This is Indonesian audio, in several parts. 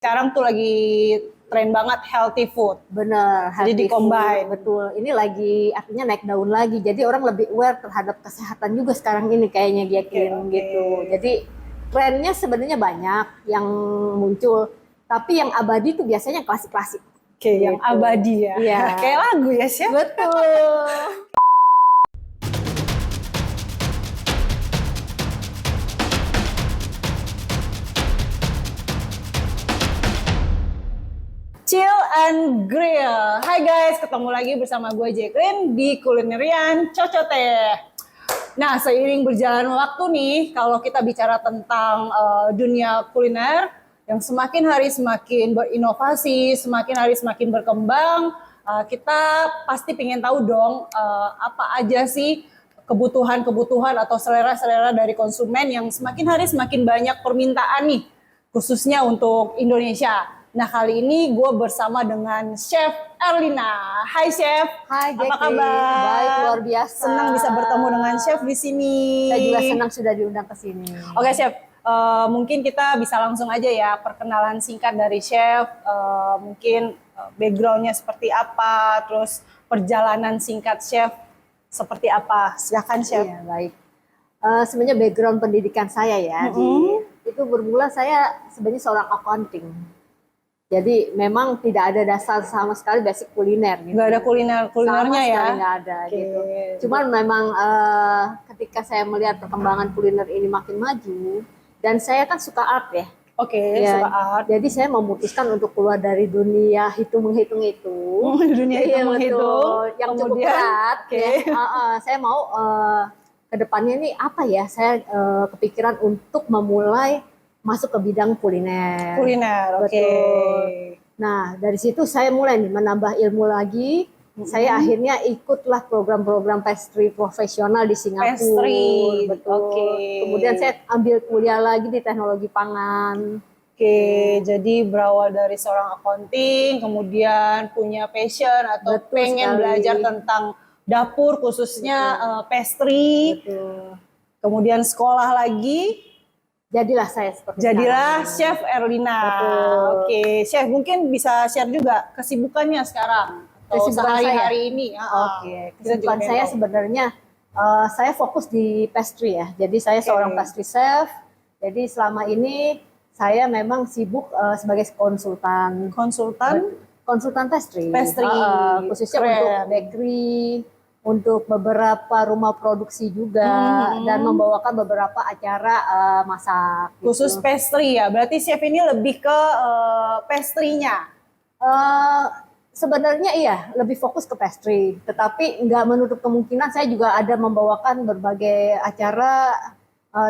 Sekarang tuh lagi tren banget healthy food. Bener, Jadi healthy di-combine. food, betul. Ini lagi artinya naik daun lagi. Jadi orang lebih aware terhadap kesehatan juga sekarang ini kayaknya Jacqueline Oke. gitu. Jadi trennya sebenarnya banyak yang muncul. Tapi yang abadi itu biasanya klasik-klasik. Oke, yang Gitu. abadi ya. Iya. Kayak lagu ya, Chef. Betul. Chill and Grill. Hai guys, ketemu lagi bersama gue Jacqueline di Kulinerian Cocote. Nah, seiring berjalan waktu nih, kalau kita bicara tentang dunia kuliner yang semakin hari semakin berinovasi, semakin hari semakin berkembang, kita pasti pengen tahu dong apa aja sih kebutuhan-kebutuhan atau selera-selera dari konsumen yang semakin hari semakin banyak permintaan nih, khususnya untuk Indonesia. Nah, kali ini gue bersama dengan Chef Erlina. Hai Chef. Hai Apa Jacqueline. kabar? Baik, luar biasa. Senang bisa bertemu dengan Chef di sini. Saya juga senang sudah diundang ke sini. Oke Chef, mungkin kita bisa langsung aja ya perkenalan singkat dari Chef. Mungkin backgroundnya seperti apa, terus perjalanan singkat Chef seperti apa. Silakan Chef. Iya, baik. Sebenarnya background pendidikan saya ya, itu bermula saya sebenarnya seorang accounting. Jadi memang tidak ada dasar sama sekali basic kuliner. Gitu. Nggak ada kulinernya ya? Nggak ada Oke. gitu. Cuman memang ketika saya melihat perkembangan kuliner ini makin maju, dan saya kan suka art ya. Oke, Ya, suka art. jadi saya memutuskan untuk keluar dari dunia hitung-menghitung itu. Dunia Iya, hitung-menghitung. betul. Yang cukup Kemudian, berat. oke. Ya. Saya mau ke depannya ini apa ya? Saya kepikiran untuk memulai masuk ke bidang kuliner. Kuliner, oke. Betul. Nah, dari situ saya mulai nih menambah ilmu lagi. Saya akhirnya ikutlah program-program pastry profesional di Singapura. Pastry, betul. oke. Kemudian saya ambil kuliah lagi di teknologi pangan. Oke, jadi berawal dari seorang accounting, kemudian punya passion atau Betul pengen sekali. belajar tentang dapur khususnya pastry. Betul. Kemudian sekolah lagi, Jadilah saya seperti jadilah sekarang. Chef Erlina. Betul. Oke, Chef mungkin bisa share juga kesibukannya sekarang atau Kesibukan sehari-hari ini. Oke, Kita juga kesibukan pengen saya tahu. sebenarnya saya fokus di pastry ya. Jadi saya seorang pastry chef. Jadi selama ini saya memang sibuk sebagai konsultan pastry. Pastry, Khususnya keren. untuk bakery, untuk beberapa rumah produksi juga, dan membawakan beberapa acara masak. Khusus gitu. pastry ya, berarti chef ini lebih ke pastry-nya. Sebenarnya iya, lebih fokus ke pastry. Tetapi nggak menutup kemungkinan saya juga ada membawakan berbagai acara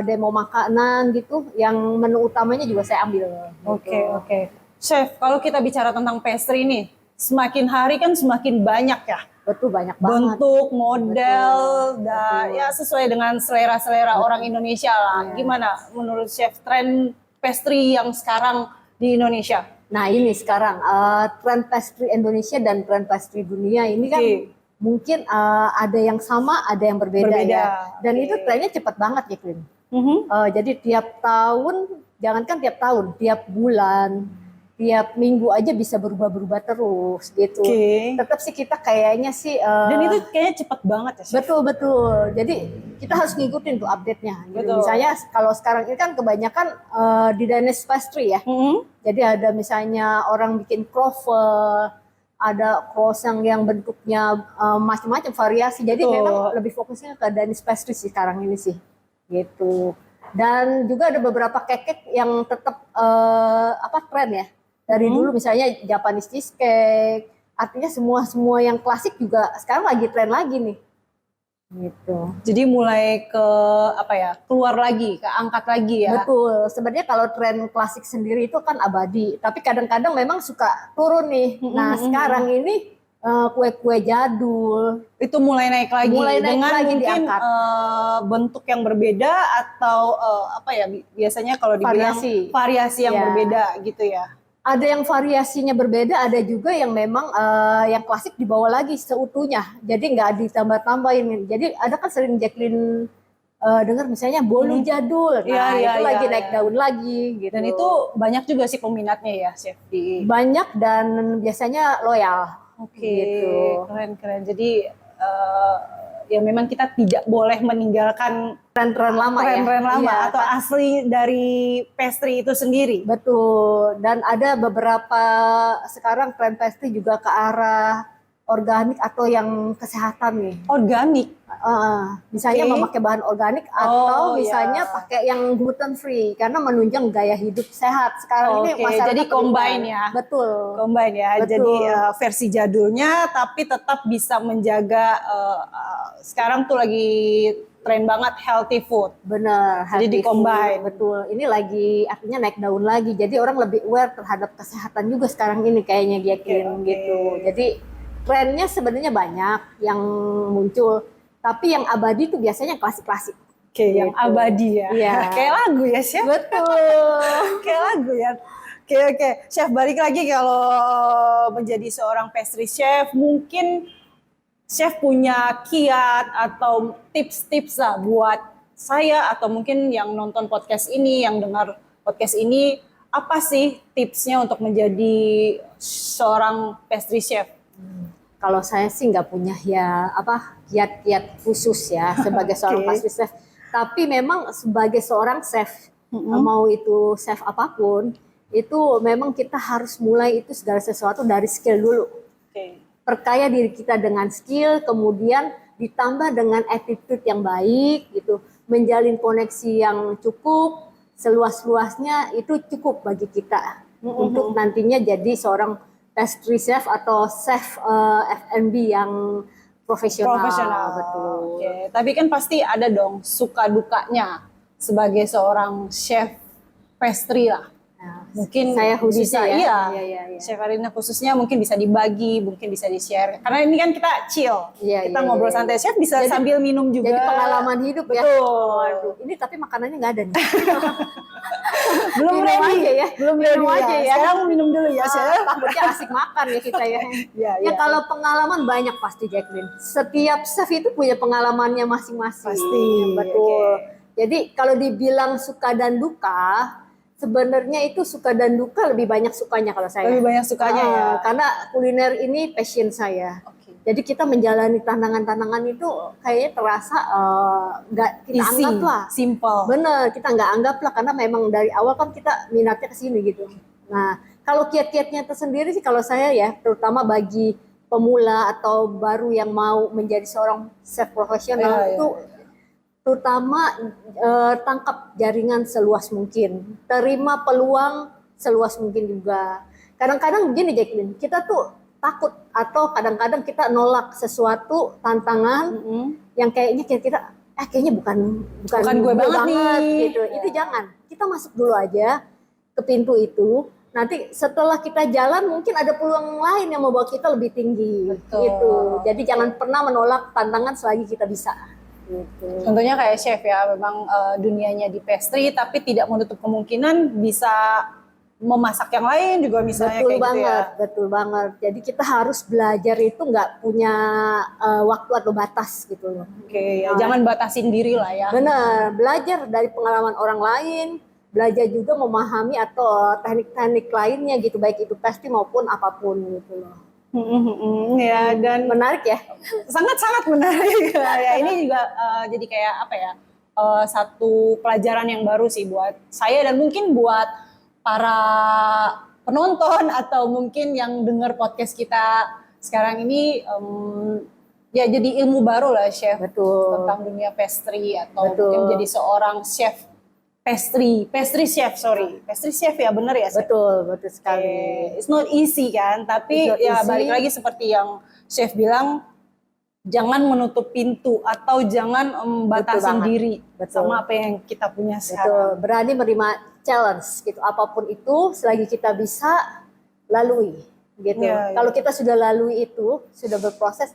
demo makanan gitu, yang menu utamanya juga saya ambil. Oke, gitu. oke. Chef, kalau kita bicara tentang pastry nih, semakin hari kan semakin banyak ya. Betul, banyak banget. Bentuk, model, Betul. ya sesuai dengan selera-selera orang Indonesia lah. Iya. Gimana menurut Chef tren pastry yang sekarang di Indonesia? Nah ini sekarang tren pastry Indonesia dan tren pastry dunia ini kan Oke. mungkin ada yang sama, ada yang berbeda, Berbeda, ya. Dan oke. itu trennya cepat banget ya, Klin. Jadi tiap tahun, jangankan tiap tahun, tiap bulan, tiap minggu aja bisa berubah-berubah terus gitu. Oke. Tetap sih kita kayaknya sih Dan itu kayaknya cepat banget ya, Chef. betul. Jadi kita harus ngikutin tuh update-nya. Gitu. Betul. Misalnya kalau sekarang ini kan kebanyakan di Danish pastry ya. Jadi ada misalnya orang bikin croffle, ada croissant yang bentuknya macam-macam variasi. Jadi Betul. memang lebih fokusnya ke Danish pastry sih sekarang ini sih. Gitu. Dan juga ada beberapa cake yang tetap tren ya. Dari dulu misalnya Japanese cheesecake, artinya semua yang klasik juga sekarang lagi tren lagi nih. Gitu. Jadi mulai ke keluar lagi, keangkat lagi ya. Betul. Sebenarnya kalau tren klasik sendiri itu kan abadi, tapi kadang-kadang memang suka turun nih. Nah, sekarang ini kue-kue jadul Itu mulai naik lagi dengan lagi, mungkin diangkat. bentuk yang berbeda atau biasanya kalau dibilang variasi yang Ya. berbeda gitu ya. Ada yang variasinya berbeda, ada juga yang memang yang klasik dibawa lagi seutuhnya. Jadi nggak ditambah-tambahin. Jadi ada kan sering Jacqueline dengar misalnya bolu jadul, nah itu lagi naik iya. daun lagi gitu. Dan itu banyak juga sih peminatnya ya chef di. banyak dan biasanya loyal. Oke, Gitu. keren. Jadi ya memang kita tidak boleh meninggalkan Tren-tren lama ya. tren-tren lama Iya, atau asli dari pastry itu sendiri. betul. Dan ada beberapa sekarang tren pastry juga ke arah organik atau yang kesehatan nih. Organik. Misalnya Oke. memakai bahan organik atau Oh, misalnya ya. pakai yang gluten free karena menunjang gaya hidup sehat. Sekarang ini Oke, masyarakat jadi lebih combine aware. ya. Betul. Combine ya. Betul. Jadi versi jadulnya tapi tetap bisa menjaga sekarang tuh lagi tren banget healthy food. Benar, Jadi healthy di-combine. food, betul. Ini lagi artinya naik daun lagi. Jadi orang lebih aware terhadap kesehatan juga sekarang ini kayaknya Oke. gitu. Jadi trennya sebenarnya banyak yang muncul, tapi yang abadi itu biasanya klasik-klasik. Oke, yang Gitu. abadi ya. Iya. Kayak lagu ya, Chef. Betul. Kayak lagu ya. Oke. Chef, balik lagi kalau menjadi seorang pastry chef, mungkin Chef punya kiat atau tips-tips lah buat saya atau mungkin yang nonton podcast ini, yang dengar podcast ini, apa sih tipsnya untuk menjadi seorang pastry chef? Kalau saya sih nggak punya ya kiat-kiat khusus ya sebagai seorang Oke. pastry chef. Tapi memang sebagai seorang chef, mau itu chef apapun, itu memang kita harus mulai itu segala sesuatu dari skill dulu. Oke. Perkaya diri kita dengan skill, kemudian ditambah dengan attitude yang baik gitu, menjalin koneksi yang cukup, seluas-luasnya itu cukup bagi kita untuk nantinya jadi seorang pastry chef atau chef F&B yang profesional. Betul. Oke. Tapi kan pasti ada dong suka dukanya sebagai seorang chef pastry lah. Nah, Mungkin saya khususnya bisa, ya. iya. Iya. Chef Arina khususnya mungkin bisa dibagi, mungkin bisa di-share. Karena ini kan kita chill, Iya, kita iya, ngobrol iya. santai. Chef bisa Jadi- sambil minum juga. Jadi pengalaman hidup ya. Betul. Waduh, ini tapi makanannya nggak ada nih. Belum Minum ready aja ya. Belum Minum ready aja ya. ya. Sekarang minum dulu ya, Chef. Takutnya asik makan ya kita ya. Iya. Ya kalau pengalaman banyak pasti Jacqueline. Setiap chef itu punya pengalamannya masing-masing. Pasti, Betul. oke. Jadi kalau dibilang suka dan duka, sebenarnya itu suka dan duka lebih banyak sukanya kalau saya. Lebih banyak sukanya ya. Karena kuliner ini passion saya. Oke. Jadi kita menjalani tantangan-tantangan itu kayaknya terasa nggak kita Easy, anggap lah. simple. Bener, kita nggak anggap lah karena memang dari awal kan kita minatnya ke sini gitu. Nah, kalau kiat-kiatnya tersendiri sih kalau saya ya, terutama bagi pemula atau baru yang mau menjadi seorang chef profesional Iya. itu terutama tangkap jaringan seluas mungkin, terima peluang seluas mungkin juga. Kadang-kadang begini Jacqueline, kita tuh takut atau kadang-kadang kita nolak sesuatu tantangan yang kayaknya kayaknya bukan gue banget nih. gitu. Itu jangan. Kita masuk dulu aja ke pintu itu. Nanti setelah kita jalan mungkin ada peluang lain yang membawa kita lebih tinggi. Betul. Gitu. Jadi jangan pernah menolak tantangan selagi kita bisa. Gitu. Tentunya kayak chef ya, memang dunianya di pastry, tapi tidak menutup kemungkinan bisa memasak yang lain juga misalnya Betul kayak banget, gitu ya. betul banget. Jadi kita harus belajar itu nggak punya waktu atau batas gitu loh. Oke, ya, jangan batasin diri lah ya. Benar, belajar dari pengalaman orang lain, belajar juga memahami atau teknik-teknik lainnya gitu, baik itu pastry maupun apapun gitu loh. Ya, dan Menarik ya? sangat-sangat menarik. Ya, ini juga jadi kayak apa ya, satu pelajaran yang baru sih buat saya dan mungkin buat para penonton atau mungkin yang dengar podcast kita sekarang ini. Ya jadi ilmu baru lah chef Betul. tentang dunia pastry atau Betul. mungkin jadi seorang chef pastry chef ya, bener ya chef? Betul sekali. It's not easy kan, tapi It's not ya easy. balik lagi seperti yang chef bilang, jangan menutup pintu atau jangan banget. batasin diri Betul. sama apa yang kita punya Betul, sekarang. berani menerima challenge gitu, apapun itu selagi kita bisa lalui gitu. Iya, iya. Kalau kita sudah lalui itu, sudah berproses,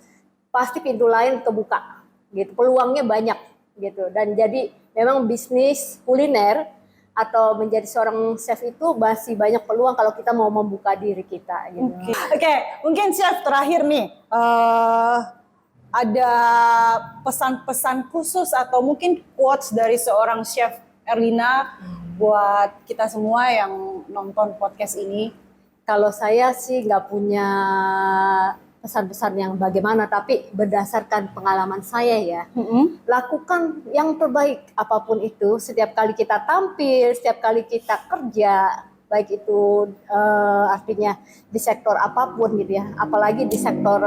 pasti pintu lain kebuka gitu, peluangnya banyak gitu. Dan jadi memang bisnis kuliner atau menjadi seorang chef itu masih banyak peluang kalau kita mau membuka diri kita gitu. Oke, mungkin chef terakhir nih, ada pesan-pesan khusus atau mungkin quotes dari seorang Chef Erlina buat kita semua yang nonton podcast ini? Kalau saya sih nggak punya pesan-pesan yang bagaimana, tapi berdasarkan pengalaman saya ya, lakukan yang terbaik apapun itu. Setiap kali kita tampil, setiap kali kita kerja, baik itu artinya di sektor apapun gitu ya, apalagi di sektor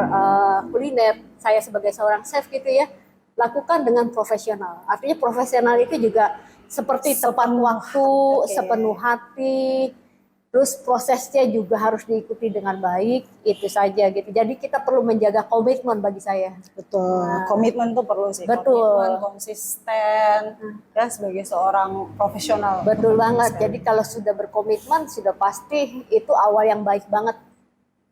kuliner, saya sebagai seorang chef gitu ya, lakukan dengan profesional. Artinya profesional itu juga seperti tepat waktu, sepenuh hati. Terus prosesnya juga harus diikuti dengan baik, itu saja gitu. Jadi kita perlu menjaga komitmen bagi saya. Betul, komitmen tuh perlu sih. Betul. Komitmen, konsisten, ya sebagai seorang profesional. Betul banget. Jadi kalau sudah berkomitmen, sudah pasti itu awal yang baik banget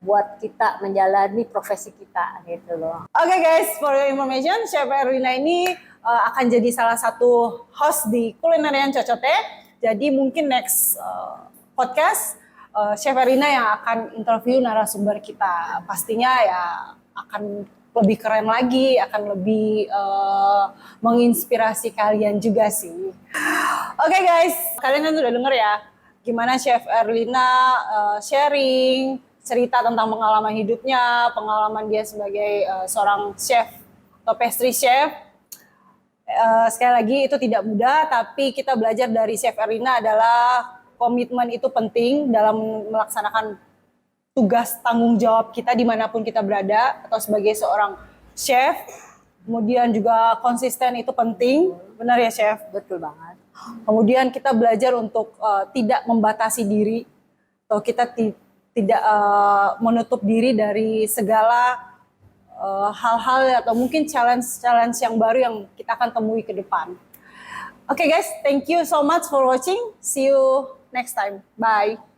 buat kita menjalani profesi kita gitu loh. Oke guys, for your information, Chef Erlina ini akan jadi salah satu host di Kulinerian Cocote. Jadi mungkin next podcast Chef Erlina yang akan interview narasumber kita. Pastinya ya akan lebih keren lagi, akan lebih menginspirasi kalian juga sih. Oke guys, kalian kan sudah denger ya gimana Chef Erlina sharing cerita tentang pengalaman hidupnya, pengalaman dia sebagai seorang chef atau pastry chef. Sekali lagi itu tidak mudah, tapi kita belajar dari Chef Erlina adalah komitmen itu penting dalam melaksanakan tugas tanggung jawab kita dimanapun kita berada atau sebagai seorang chef. Kemudian juga konsisten itu penting, benar ya Chef? Betul banget. Kemudian kita belajar untuk tidak membatasi diri atau kita tidak menutup diri dari segala hal-hal atau mungkin challenge yang baru yang kita akan temui ke depan. Oke guys, thank you so much for watching. See you next time. Bye.